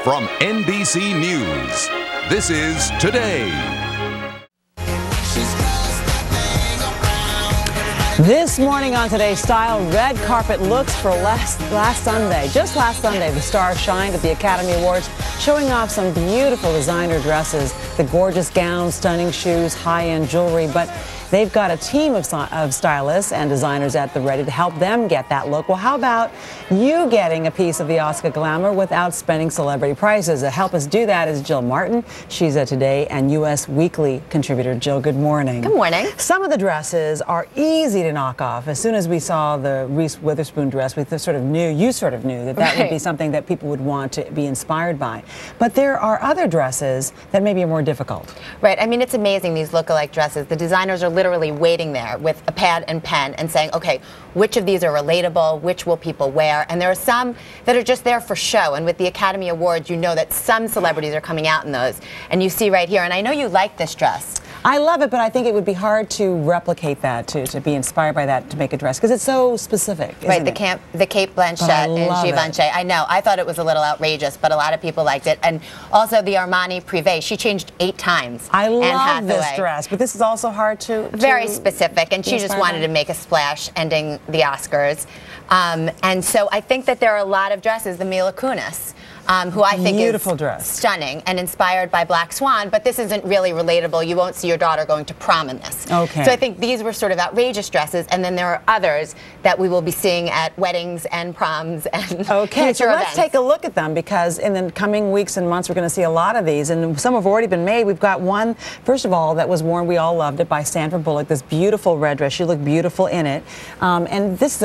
From NBC News, this is Today. This morning on Today's Style, red carpet looks for last Sunday. Just last Sunday, the stars shined at the Academy Awards, showing off some beautiful designer dresses, the gorgeous gowns, stunning shoes, high-end jewelry. But they've got a team of stylists and designers at the ready to help them get that look. Well, how about you getting a piece of the Oscar glamour without spending celebrity prices? To help us do that is Jill Martin. She's a Today and U.S. Weekly contributor. Jill, good morning. Good morning. Some of the dresses are easy to knock off. As soon as we saw the Reese Witherspoon dress, we sort of knew that would be something that people would want to be inspired by. But there are other dresses that maybe are more difficult. Right. I mean, it's amazing, these look-alike dresses. The designers are literally waiting there with a pad and pen and saying, okay, which of these are relatable? Which will people wear? And there are some that are just there for show. And with the Academy Awards, you know that some celebrities are coming out in those. And you see right here, and I know you like this dress. I love it, but I think it would be hard to replicate that, to be inspired by that to make a dress, because it's so specific, isn't right, it? The Cape Blanchett in Givenchy. I know. I thought it was a little outrageous, but a lot of people liked it. And also the Armani Privé. She changed 8 times. I love this dress, but this is also hard to very specific, and she just wanted to make a splash ending the Oscars. And so I think that there are a lot of dresses. The Mila Kunis, who I think beautiful is dress, stunning and inspired by Black Swan, but this isn't really relatable. You won't see your daughter going to prom in this. Okay. So I think these were sort of outrageous dresses, and then there are others that we will be seeing at weddings and proms and future so let's take a look at them, because in the coming weeks and months we're going to see a lot of these, and some have already been made. We've got one, first of all, that was worn, we all loved it, by Sandra Bullock, this beautiful red dress. She looked beautiful in it. And this is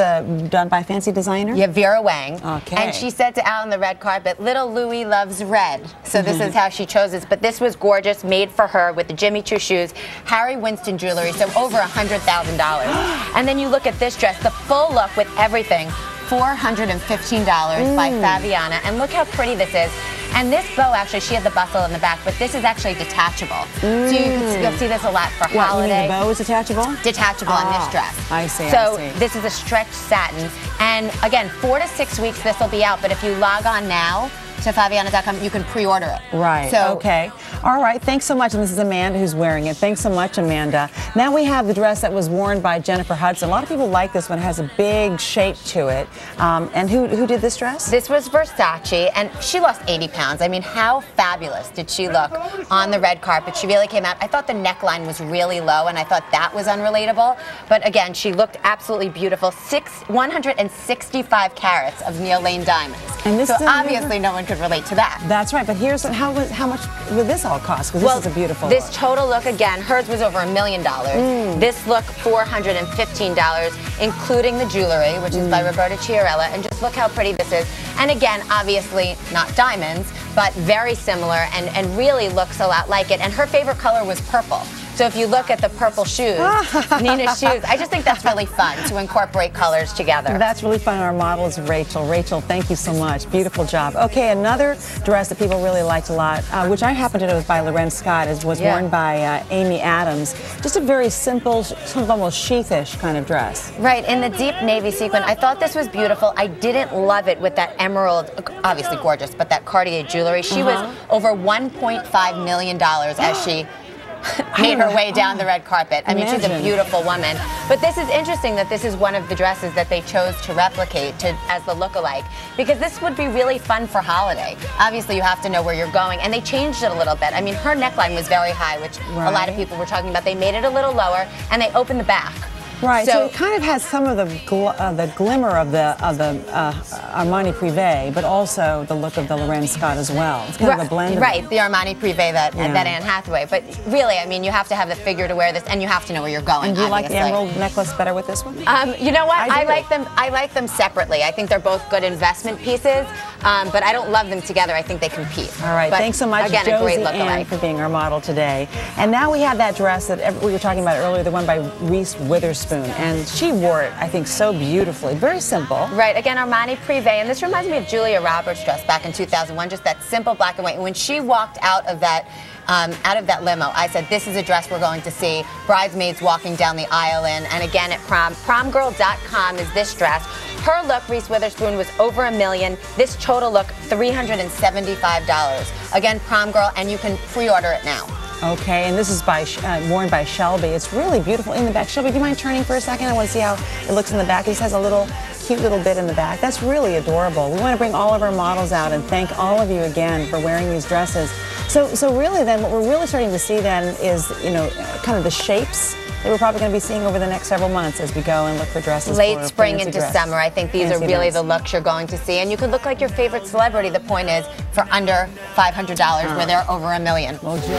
done by a fancy designer? Yeah, Vera Wang. Okay. And she said to Al on the red carpet, little Louie loves red. So this is how she chose this. But this was gorgeous, made for her with the Jimmy Choo shoes, Harry Winston jewelry, so over $100,000. And then you look at this dress, the full look with everything, $415 by Faviana. And look how pretty this is. And this bow, actually, she had the bustle in the back, but this is actually detachable. So you'll see this a lot for holiday. You mean the bow is detachable? Detachable on this dress. I see. So this is a stretched satin. And again, 4 to 6 weeks this will be out, but if you log on now to Faviana.com, you can pre-order it. Right. So, okay. All right. Thanks so much. And this is Amanda who's wearing it. Thanks so much, Amanda. Now we have the dress that was worn by Jennifer Hudson. A lot of people like this one. It has a big shape to it. And who did this dress? This was Versace, and she lost 80 pounds. I mean, how fabulous did she look on the red carpet? She really came out. I thought the neckline was really low, and I thought that was unrelatable. But again, she looked absolutely beautiful. 165 carats of Neil Lane diamonds. And this so obviously no one could relate to that. That's right, but here's how much would this all cost? Because this is a beautiful This look. Total look, again, hers was over $1 million. This look, $415, including the jewelry, which is by Roberta Chiarella. And just look how pretty this is. And again, obviously not diamonds, but very similar and really looks a lot like it. And her favorite color was purple. So if you look at the purple shoes, Nina's shoes, I just think that's really fun to incorporate colors together. That's really fun. Our model is Rachel. Rachel, thank you so much. Beautiful job. Okay, another dress that people really liked a lot, which I happen to know is by Loren Scott, was worn by Amy Adams. Just a very simple, sort of almost sheathish kind of dress. Right, in the deep navy sequin. I thought this was beautiful. I didn't love it with that emerald, obviously gorgeous, but that Cartier jewelry. She was over $1.5 million as she made her way down the red carpet. I mean, she's a beautiful woman. But this is interesting that this is one of the dresses that they chose to replicate as the look-alike, because this would be really fun for holiday. Obviously, you have to know where you're going, and they changed it a little bit. I mean, her neckline was very high, which a lot of people were talking about. They made it a little lower, and they opened the back. Right, so it kind of has some of the glimmer of the Armani Privé, but also the look of the Loren Scott as well. It's kind of a blend. Right, the Armani Privé that Anne Hathaway. But really, I mean, you have to have the figure to wear this, and you have to know where you're going. And do you like the emerald necklace better with this one? You know what? I like them separately. I think they're both good investment pieces, but I don't love them together. I think they compete. All right, but thanks so much, again, Josie a great look-alike. Ann, for being our model today. And now we have that dress that we were talking about earlier, the one by Reese Witherspoon. And she wore it, I think, so beautifully. Very simple. Right. Again, Armani Privé. And this reminds me of Julia Roberts' dress back in 2001. Just that simple black and white. And when she walked out of that limo, I said, this is a dress we're going to see bridesmaids walking down the aisle in. And again, at prom, promgirl.com is this dress. Her look, Reese Witherspoon, was over $1 million. This total look, $375. Again, prom girl, and you can pre-order it now. Okay, and this is worn by Shelby. It's really beautiful in the back. Shelby, do you mind turning for a second? I want to see how it looks in the back. It just has a little cute little bit in the back. That's really adorable. We want to bring all of our models out and thank all of you again for wearing these dresses. So really then, what we're really starting to see then is, you know, kind of the shapes that we're probably going to be seeing over the next several months as we go and look for dresses. Late spring into summer. I think these are really the looks you're going to see. And you could look like your favorite celebrity. The point is, for under $500, where they're over $1 million. Well, Jill.